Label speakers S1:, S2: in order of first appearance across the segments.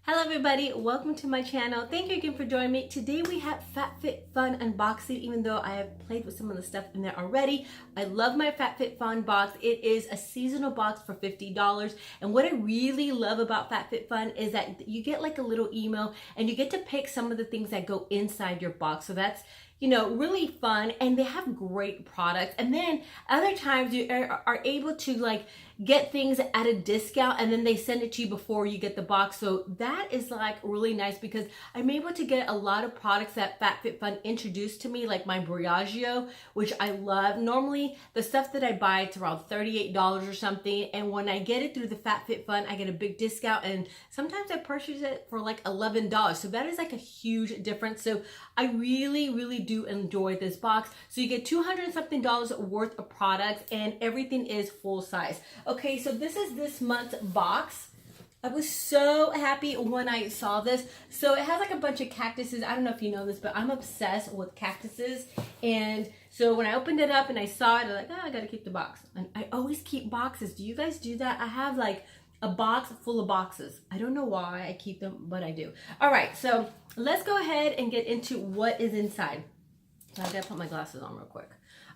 S1: Hello everybody, welcome to my channel. Thank you again for joining me. Today we have Fab Fit Fun unboxing, even though I have played with some of the stuff in there already. I love my Fab Fit Fun box. It is a seasonal box for $50. And what I really love about Fab Fit Fun is that you get like a little email and you get to pick some of the things that go inside your box. So that's, you know, really fun, and they have great products. And then other times you are able to like get things at a discount, and then they send it to you before you get the box. So that is like really nice because I'm able to get a lot of products that Fab Fit Fun introduced to me, like my brie, which I love. Normally the stuff that I buy, it's around $38 or something, and when I get it through the Fab Fit Fun, I get a big discount, and sometimes I purchase it for like $11. So that is like a huge difference. So I really do enjoy this box. So you get $200 and something worth of products, and everything is full size. Okay, so this is this month's box. I was so happy when I saw this. So it has like a bunch of cactuses. I don't know if you know this, but I'm obsessed with cactuses. And so when I opened it up and I saw it, I'm like, oh, I gotta keep the box. And I always keep boxes. Do you guys do that? I have like a box full of boxes. I don't know why I keep them, but I do. All right, so let's go ahead and get into what is inside. So I gotta put my glasses on real quick.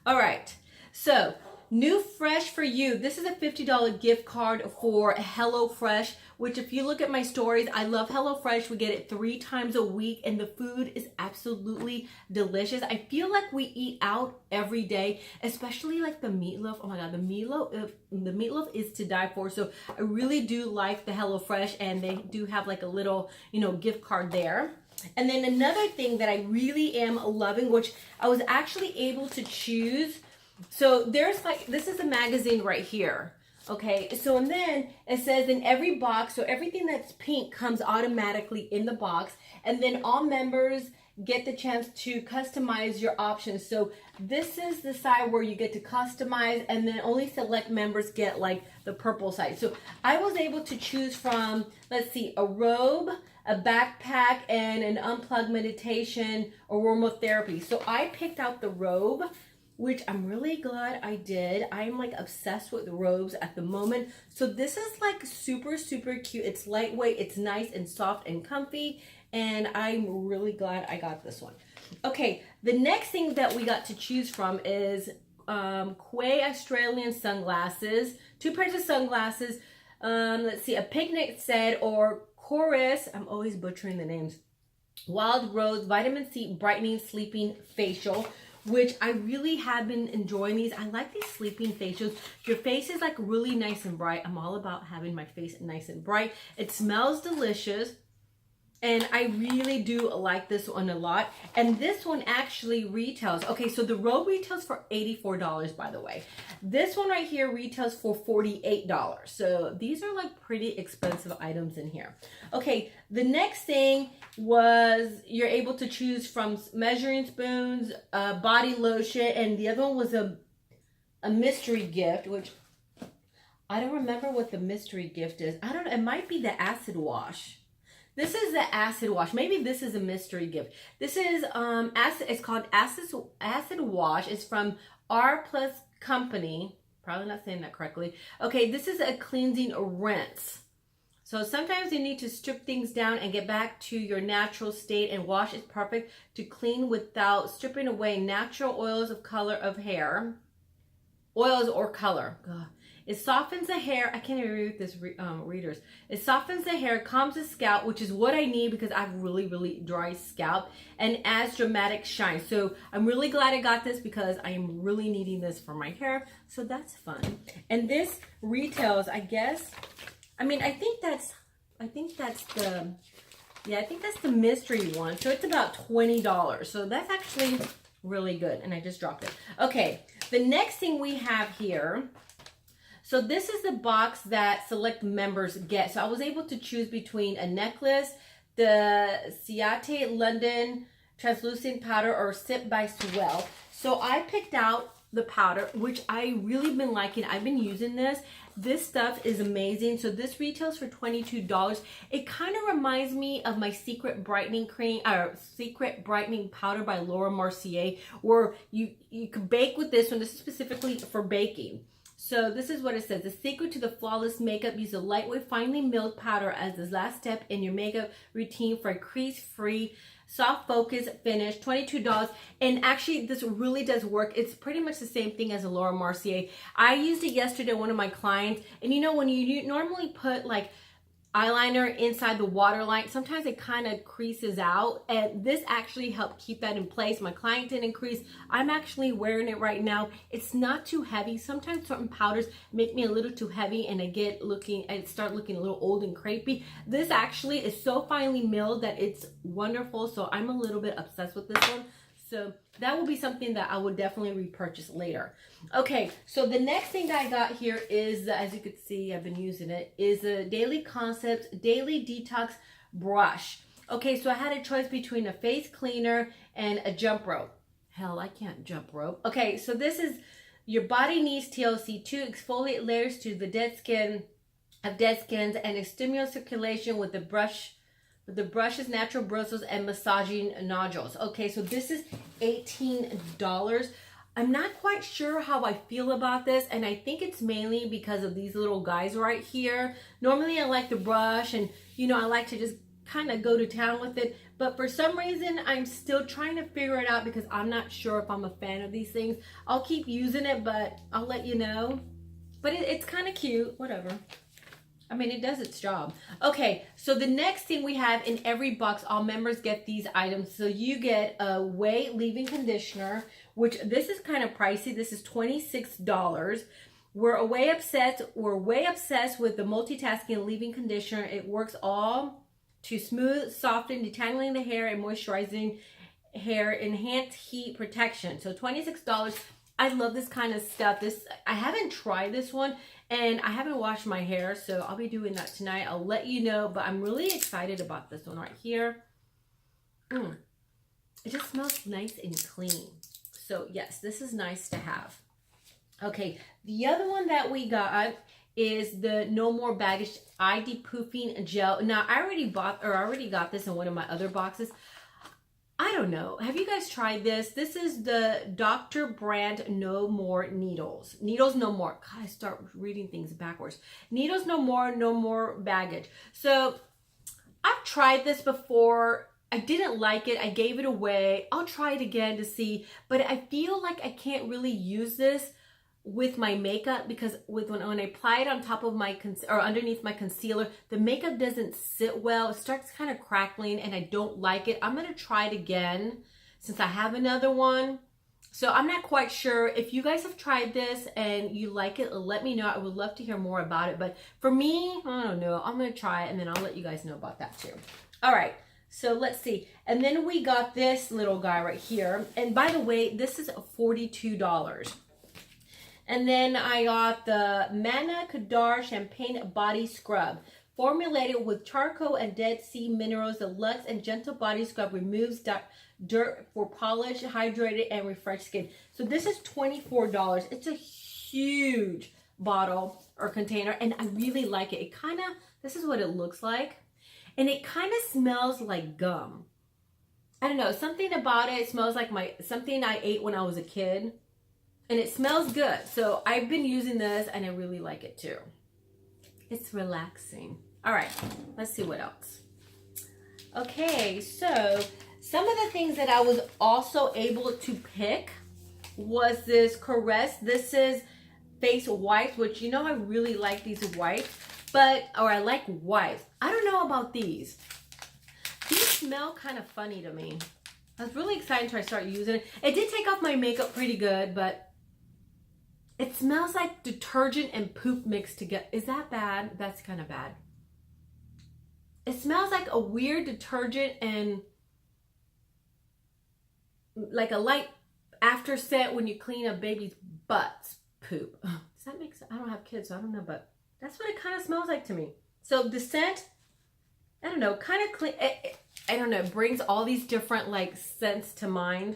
S1: All right, so new fresh for you. This is a $50 gift card for HelloFresh, which if you look at my stories, I love HelloFresh. We get it 3 times a week, and the food is absolutely delicious. I feel like we eat out every day, especially like the meatloaf. Oh my God, the meatloaf is to die for. So I really do like the HelloFresh, and they do have like a little, you know, gift card there. And then another thing that I really am loving, which I was actually able to choose. So there's like, this is a magazine right here. Okay, so and then it says in every box, so everything that's pink comes automatically in the box, and then all members get the chance to customize your options. So this is the side where you get to customize, and then only select members get like the purple side. So I was able to choose from, let's see, a robe, a backpack, and an unplugged meditation aromatherapy. So I picked out the robe, which I'm really glad I did. I'm like obsessed with the robes at the moment. So this is like super cute. It's lightweight, it's nice and soft and comfy, and I'm really glad I got this one. Okay, the next thing that we got to choose from is Quay Australian sunglasses, 2 pairs of sunglasses. Let's see, a picnic set, or korres, I'm always butchering the names, Wild Rose Vitamin C Brightening Sleeping Facial, which I really have been enjoying these. I like these sleeping facials. Your face is like really nice and bright. I'm all about having my face nice and bright. It smells delicious, and I really do like this one a lot. And this one actually retails, okay, so the robe retails for $84, by the way. This one right here retails for $48. So these are like pretty expensive items in here. Okay, the next thing was you're able to choose from measuring spoons, body lotion, and the other one was a mystery gift, which I don't remember what the mystery gift is. I don't know, it might be the acid wash. This is the acid wash. Maybe this is a mystery gift. This is it's called acid wash. It's from R+CO company. Probably not saying that correctly. Okay, this is a cleansing rinse. So sometimes you need to strip things down and get back to your natural state, and wash is perfect to clean without stripping away natural oils of color of hair. Oils or color. God. It softens the hair. I can't even read this, readers. It softens the hair, calms the scalp, which is what I need because I have really dry scalp, and adds dramatic shine. So I'm really glad I got this because I am really needing this for my hair. So that's fun. And this retails, I guess, I mean, I think that's the mystery one. So it's about $20. So that's actually really good. And I just dropped it. Okay, the next thing we have here. So this is the box that select members get. So I was able to choose between a necklace, the Ciate London translucent powder, or Sip by Swell. So I picked out the powder, which I really been liking. I've been using this. This stuff is amazing. So this retails for $22. It kind of reminds me of my Secret Brightening Cream, or Secret Brightening Powder by Laura Mercier, where you can bake with this one. This is specifically for baking. So this is what it says. The secret to the flawless makeup, use a lightweight, finely milled powder as the last step in your makeup routine for a crease-free, soft focus finish. $22. And actually, this really does work. It's pretty much the same thing as a Laura Mercier. I used it yesterday on one of my clients. And you know, when you normally put like eyeliner inside the waterline, sometimes it kind of creases out, and this actually helped keep that in place. My client didn't crease. I'm actually wearing it right now. It's not too heavy. Sometimes certain powders make me a little too heavy and I start looking a little old and crepey. This actually is so finely milled that it's wonderful. So I'm a little bit obsessed with this one. So that will be something that I would definitely repurchase later. Okay, so the next thing that I got here is, as you can see, I've been using it, is a Daily Concepts Daily Detox Brush. Okay, so I had a choice between a face cleaner and a jump rope. Hell, I can't jump rope. Okay, so this is your body needs TLC to exfoliate layers to the dead skin of dead skins and stimulate circulation with the brush's natural bristles and massaging nodules. Okay, so this is $18. I'm not quite sure how I feel about this, and I think it's mainly because of these little guys right here. Normally I like the brush, and you know, I like to just kind of go to town with it, but for some reason I'm still trying to figure it out because I'm not sure if I'm a fan of these things. I'll keep using it, but I'll let you know. But it's kind of cute, whatever. I mean, it does its job. Okay, so the next thing we have in every box, all members get these items. So you get a Way leave-in conditioner, which this is kind of pricey. This is $26. We're way obsessed with the multitasking leave-in conditioner. It works all to smooth, soften, detangling the hair and moisturizing hair, enhanced heat protection. So $26. I love this kind of stuff. I haven't tried this one, and I haven't washed my hair, so I'll be doing that tonight. I'll let you know, but I'm really excited about this one right here. It just smells nice and clean. So yes, this is nice to have. Okay, the other one that we got is the No More Baggage ID Puffin Gel. Now, I already got this in one of my other boxes. I don't know. Have you guys tried this? This is the Dr. brand No More Needles. Needles No More. God, I start reading things backwards. Needles No More, No More Baggage. So I've tried this before. I didn't like it. I gave it away. I'll try it again to see. But I feel like I can't really use this with my makeup because when I apply it on top of my underneath my concealer, the makeup doesn't sit well. It starts kind of crackling and I don't like it. I'm going to try it again since I have another one. So I'm not quite sure. If you guys have tried this and you like it, let me know. I would love to hear more about it. But for me, I don't know. I'm going to try it and then I'll let you guys know about that too. All right. So let's see. And then we got this little guy right here. And by the way, this is $42. And then I got the Manna Champagne Body Scrub. Formulated with charcoal and Dead Sea minerals, the Luxe and Gentle Body Scrub removes dirt for polished, hydrated, and refreshed skin. So this is $24. It's a huge bottle or container, and I really like it. This is what it looks like. And it kind of smells like gum. I don't know, something about it smells like something I ate when I was a kid. And it smells good. So I've been using this and I really like it too. It's relaxing. All right, let's see what else. Okay, so some of the things that I was also able to pick was this Korres. This is face wipes, which you know I really like these wipes, I like wipes. I don't know about these. These smell kind of funny to me. I was really excited until I started using it. It did take off my makeup pretty good, but it smells like detergent and poop mixed together. Is that bad? That's kind of bad. It smells like a weird detergent and like a light after scent when you clean a baby's butt's poop. Does that make sense? I don't have kids, so I don't know, but that's what it kind of smells like to me. So the scent, I don't know, kind of clean. I don't know, it brings all these different like scents to mind.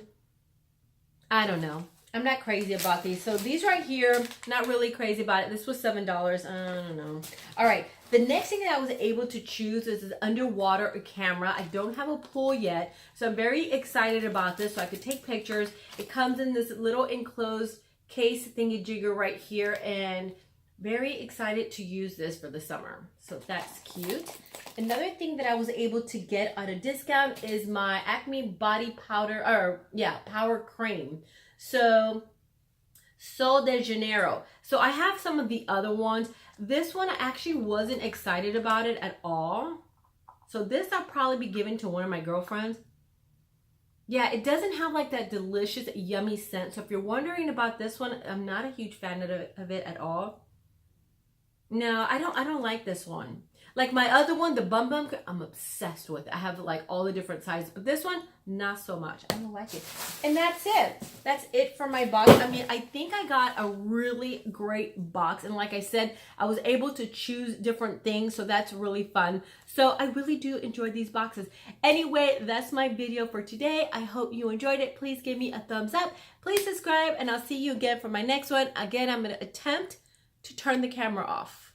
S1: I don't know. I'm not crazy about these. So these right here, not really crazy about it. This was $7. I don't know. All right. The next thing that I was able to choose is this underwater camera. I don't have a pool yet, so I'm very excited about this so I could take pictures. It comes in this little enclosed case thingy jigger right here, and very excited to use this for the summer. So that's cute. Another thing that I was able to get at a discount is my Acne body powder, or yeah, power cream. So Sol de Janeiro. So I have some of the other ones. This one I actually wasn't excited about it at all. So this I'll probably be giving to one of my girlfriends. Yeah, it doesn't have like that delicious, yummy scent. So if you're wondering about this one, I'm not a huge fan of it at all. No, I don't like this one. Like my other one, the Bum Bum, I'm obsessed with. I have like all the different sizes, but this one, not so much. I don't like it. And that's it. That's it for my box. I mean, I think I got a really great box. And like I said, I was able to choose different things. So that's really fun. So I really do enjoy these boxes. Anyway, that's my video for today. I hope you enjoyed it. Please give me a thumbs up. Please subscribe, and I'll see you again for my next one. Again, I'm going to attempt to turn the camera off.